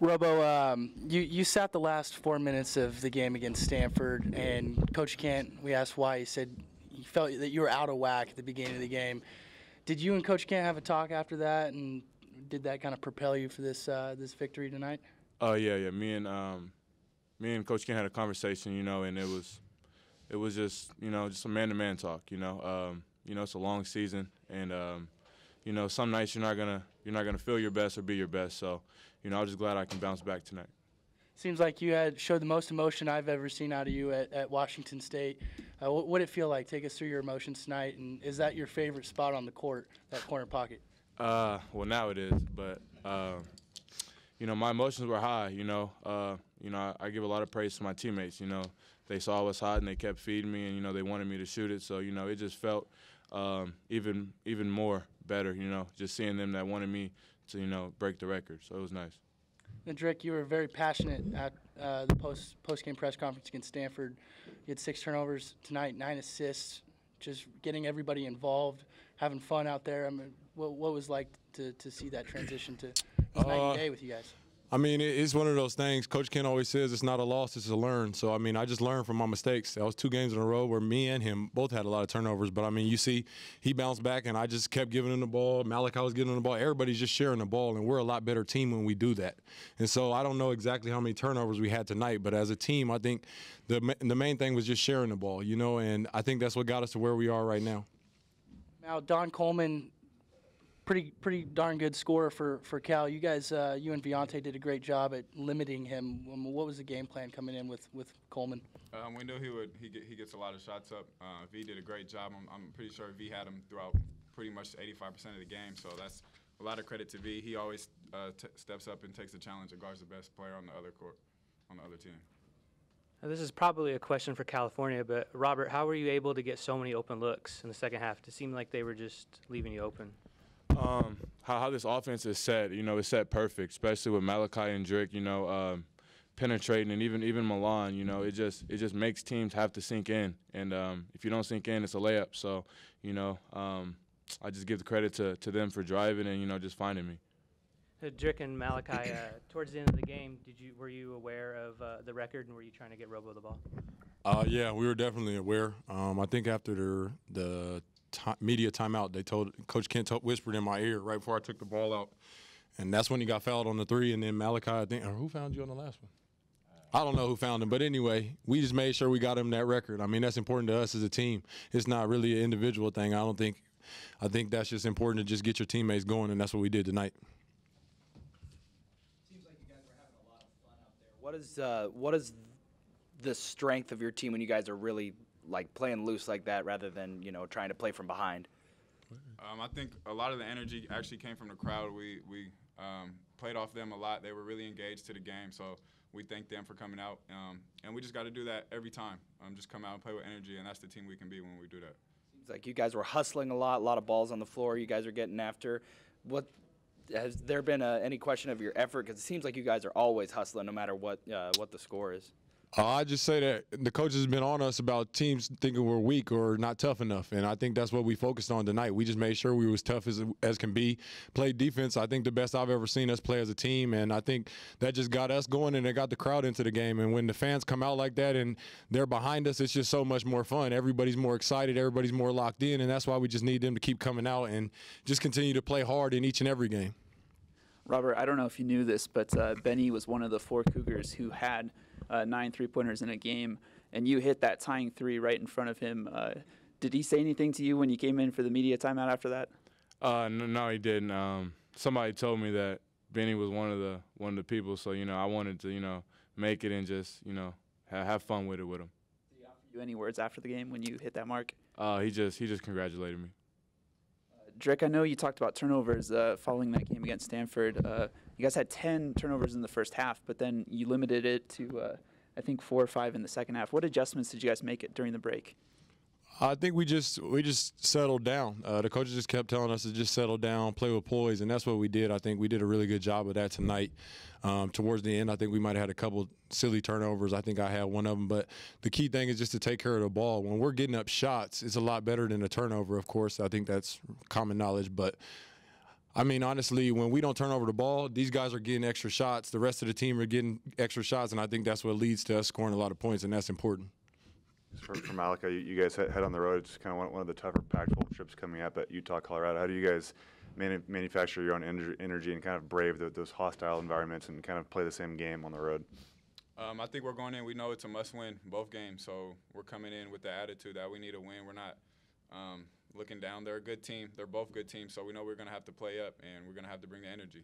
Robo, you sat the last 4 minutes of the game against Stanford, and Coach Kent, we asked why. He said he felt that you were out of whack at the beginning of the game. Did you and Coach Kent have a talk after that, and did that kind of propel you for this victory tonight? Yeah. Me and Coach Kent had a conversation, and it was just just a man-to-man talk. It's a long season, and some nights you're not gonna feel your best or be your best. So, I'm just glad I can bounce back tonight. Seems like you showed the most emotion I've ever seen out of you at Washington State. What did it feel like? Take us through your emotions tonight, and is that your favorite spot on the court, that corner pocket? Well, now it is, but my emotions were high. I give a lot of praise to my teammates. They saw I was hot and they kept feeding me, and they wanted me to shoot it. So it just felt even more better. Just seeing them that wanted me to break the record. So it was nice. And Drick, you were very passionate at the post-game press conference against Stanford. You had 6 turnovers tonight, 9 assists, just getting everybody involved, having fun out there. I mean, what was like to see that transition to night and day with you guys? I mean, it's one of those things. Coach Ken always says it's not a loss, it's a learn. So, I mean, I just learned from my mistakes. That was 2 games in a row where me and him both had a lot of turnovers. But, I mean, you see, he bounced back, and I just kept giving him the ball. Malachi was giving him the ball. Everybody's just sharing the ball, and we're a lot better team when we do that. And so I don't know exactly how many turnovers we had tonight, but as a team, I think the main thing was just sharing the ball, and I think that's what got us to where we are right now. Now, Don Coleman, pretty darn good scorer for Cal. You guys, you and Viante did a great job at limiting him. What was the game plan coming in with Coleman? We knew he gets a lot of shots up. V did a great job. I'm pretty sure V had him throughout pretty much 85% of the game. So that's a lot of credit to V. He always steps up and takes the challenge and guards the best player on the other court, on the other team. Now, this is probably a question for California, but Robert, how were you able to get so many open looks in the second half? It seemed like they were just leaving you open. How this offense is set, it's set perfect, especially with Malachi and Drake, penetrating, and even Milan, it just makes teams have to sink in, and if you don't sink in, it's a layup. So, I just give the credit to them for driving and just finding me. Drake and Malachi, towards the end of the game, were you aware of the record, and were you trying to get Robo the ball? Yeah, we were definitely aware. I think after the media timeout, they told Coach Kent whispered in my ear right before I took the ball out, and that's when he got fouled on the 3. And then Malachi, I think, or who found you on the last one? I don't know who found him, but anyway, we just made sure we got him that record. I mean, that's important to us as a team. It's not really an individual thing. I think that's just important to just get your teammates going, and that's what we did tonight. Seems like you guys were having a lot of fun out there. What is the strength of your team when you guys are really playing loose like that rather than trying to play from behind? I think a lot of the energy actually came from the crowd. We played off them a lot. They were really engaged to the game, so we thank them for coming out. And we just got to do that every time. Just come out and play with energy, and that's the team we can be when we do that. Seems like you guys were hustling a lot of balls on the floor. You guys are getting after. Has there been any question of your effort? Because it seems like you guys are always hustling no matter what the score is. I just say that the coaches have been on us about teams thinking we're weak or not tough enough, and I think that's what we focused on tonight. We just made sure we were as tough as can be, played defense. I think the best I've ever seen us play as a team, and I think that just got us going and it got the crowd into the game. And when the fans come out like that and they're behind us, it's just so much more fun. Everybody's more excited, everybody's more locked in, and that's why we just need them to keep coming out and just continue to play hard in each and every game. Robert, I don't know if you knew this, but Benny was one of the 4 Cougars who had 9 3-pointers in a game, and you hit that tying 3 right in front of him. Did he say anything to you when you came in for the media timeout after that? No, he didn't. Somebody told me that Benny was one of the people, so I wanted to make it and just have fun with him. Did he offer you any words after the game when you hit that mark? He just congratulated me. Drake, I know you talked about turnovers following that game against Stanford. You guys had 10 turnovers in the first half, but then you limited it to, I think, 4 or 5 in the second half. What adjustments did you guys make it during the break? I think we just settled down. The coaches just kept telling us to just settle down, play with poise, and that's what we did. I think we did a really good job of that tonight. Towards the end, I think we might have had a couple silly turnovers. I think I had one of them. But the key thing is just to take care of the ball. When we're getting up shots, it's a lot better than a turnover, of course. I think that's common knowledge. But I mean, honestly, when we don't turn over the ball, these guys are getting extra shots. The rest of the team are getting extra shots, and I think that's what leads to us scoring a lot of points, and that's important. For Malika, you guys head on the road. It's kind of one of the tougher Pac-12 trips coming up at Utah, Colorado. How do you guys manufacture your own energy and kind of brave those hostile environments and kind of play the same game on the road? I think we're going in. We know it's a must-win, both games. So we're coming in with the attitude that we need a win. We're not looking down. They're a good team. They're both good teams. So we know we're going to have to play up, and we're going to have to bring the energy.